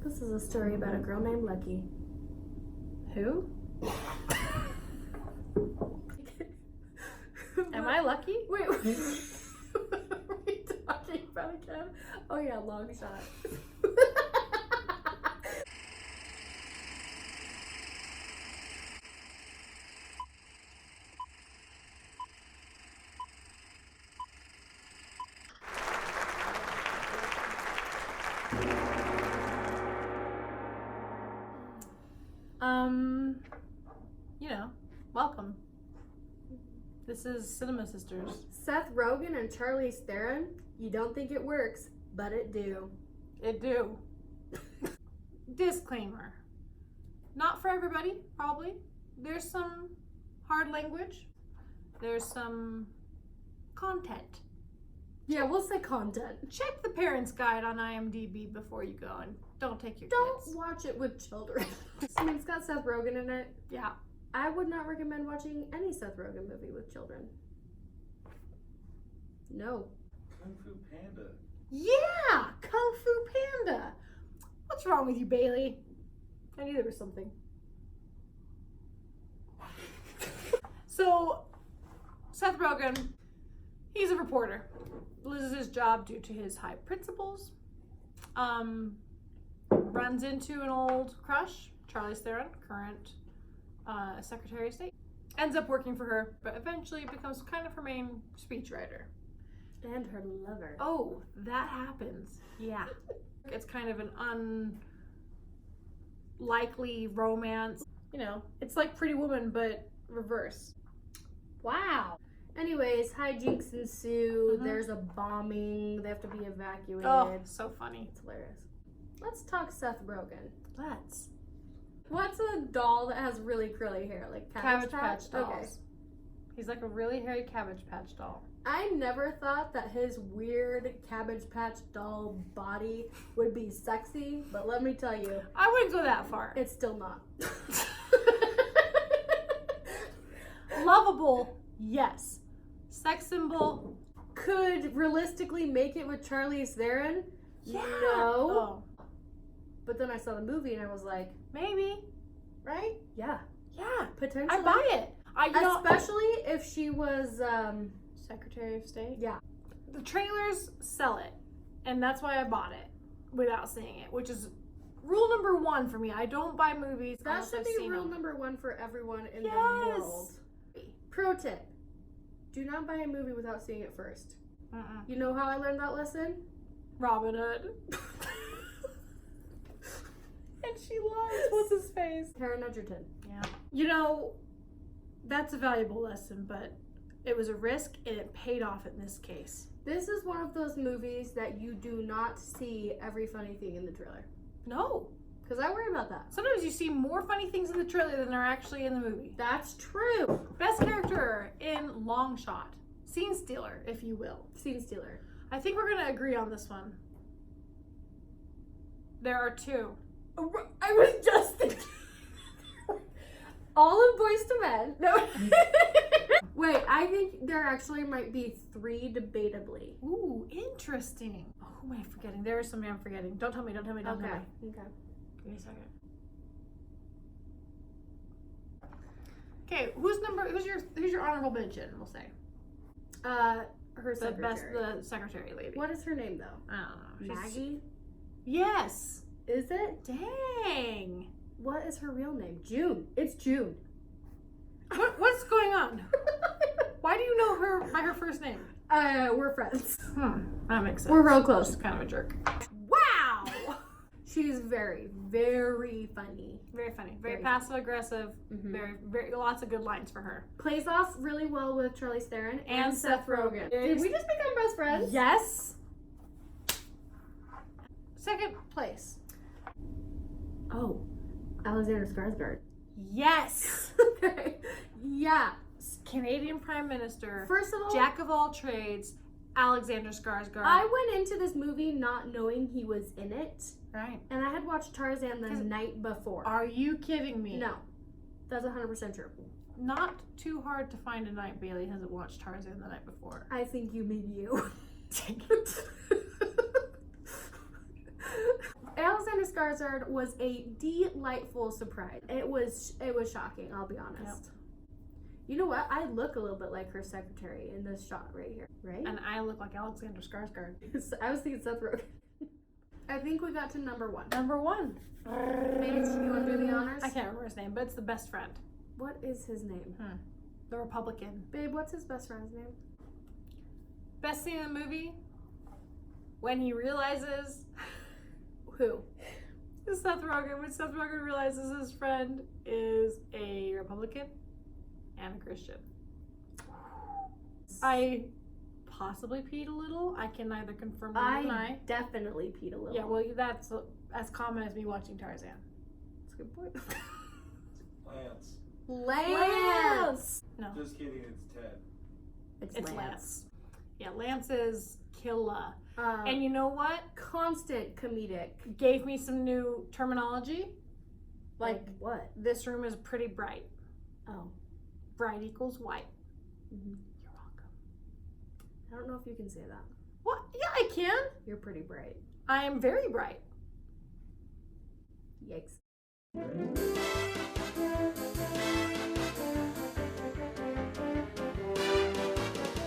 This is a story about a girl named Lucky. Who? Am I lucky? Wait, what are we talking about again? Oh yeah, long shot. Welcome. This is Cinema Sisters. Seth Rogen and Charlize Theron. You don't think it works, but it do. It do. Disclaimer. Not for everybody, probably. There's some hard language. There's some content. Yeah, we'll say content. Check the parents' guide on IMDb before you go and don't take your Don't kids. watch it with children. I mean, it's got Seth Rogen in it. Yeah. I would not recommend watching any Seth Rogen movie with children. No. Kung Fu Panda. Yeah! Kung Fu Panda! What's wrong with you, Bailey? I knew there was something. So, Seth Rogen, he's a reporter. Loses his job due to his high principles. Runs into an old crush, Charlize Theron, current Secretary of State. Ends up working for her, but eventually becomes kind of her main speechwriter. And her lover. Oh, that happens. Yeah. It's kind of an unlikely romance. You know, it's like Pretty Woman, but reverse. Wow. Anyways, hijinks ensue. Mhm. There's a bombing. They have to be evacuated. Oh, so funny. It's hilarious. Let's talk Seth Rogen. Let's. What's a doll that has really curly hair? Like Cabbage Patch dolls. Okay. He's like a really hairy Cabbage Patch doll. I never thought that his weird Cabbage Patch doll body would be sexy, but let me tell you, I wouldn't go that far. it's still not. Lovable, yes. Sex symbol, Could realistically make it with Charlize Theron? yeah. No. Oh, But then I saw the movie and I was like, maybe. right? Yeah. Yeah. Potentially. I buy it. Especially if she was, Secretary of State. yeah. The trailers sell it, and that's why I bought it without seeing it, which is rule number one for me. I don't buy movies That unless should I've be seen rule them. number one for everyone in the Yes. world. Pro tip. Do not buy a movie without seeing it first. Mm-mm. You know how I learned that lesson? Robin Hood. And she loves what's his face. Taron Egerton. Yeah. You know, that's a valuable lesson, but it was a risk and it paid off in this case. This is one of those movies that you do not see every funny thing in the trailer. No. Because I worry about that. Sometimes you see more funny things in the trailer than are actually in the movie. That's true. Best character in Long Shot. Scene stealer, if you will. Scene stealer. I think we're going to agree on this one. There are two. I was just thinking. All of Boys to Men. No. Wait, I think there actually might be three debatably. Ooh, interesting. Oh, who am I forgetting? There is somebody I'm forgetting. Don't tell me, don't tell me, don't tell me. Okay. Give me a second. Okay, who's your honorable mention, we'll say? Her The secretary. the secretary lady. What is her name though? I don't know. Maggie? Yes. Is it? Dang. What is her real name? June. It's June. What's going on? Why do you know her by her first name? We're friends. That makes sense. We're real close. Kind of a jerk. Wow! She's very, very funny. Very funny. Very Very passive aggressive. Mhm. Very lots of good lines for her. Plays off really well with Charlize Theron And Seth Rogen. Did we just become best friends? Yes. Second place. Oh, Alexander Skarsgård. Yes. Okay. Yeah. Canadian Prime Minister. First of all, Jack of all trades. Alexander Skarsgård. I went into this movie not knowing he was in it, Right. and I had watched Tarzan the 'Cause- night before. Are you kidding me? No, that's 100% true. Not too hard to find a night Bailey hasn't watched Tarzan the night before. I think you mean you. Alexander Skarsgård was a delightful surprise. It was shocking, I'll be honest. You know what? I look a little bit like her secretary in this shot right here, right? And I look like Alexander Skarsgård. I was thinking Seth Rogen. I think we got to number 1. Number 1. Mace, you want to do the honors? I can't remember his name, but it's the best friend. What is his name? The Republican. Babe, what's his best friend's name? Best scene in the movie? When he realizes... Who? Seth Rogen. When Seth Rogen realizes his friend is a Republican and a Christian. I possibly peed a little. I can neither confirm nor deny. I definitely peed a little. Yeah, well, that's as common as me watching Tarzan. That's a good point. Lance. No, Just kidding, it's Ted. it's Lance. Yeah, Lance is killer. And And you know what? constant comedic. Gave me some new terminology. Like what? This room is pretty bright. Oh. Bright equals white. Mm-hmm. You're welcome. I don't know if you can say that. What? Yeah, I can. You're pretty bright. I am very bright. Yikes.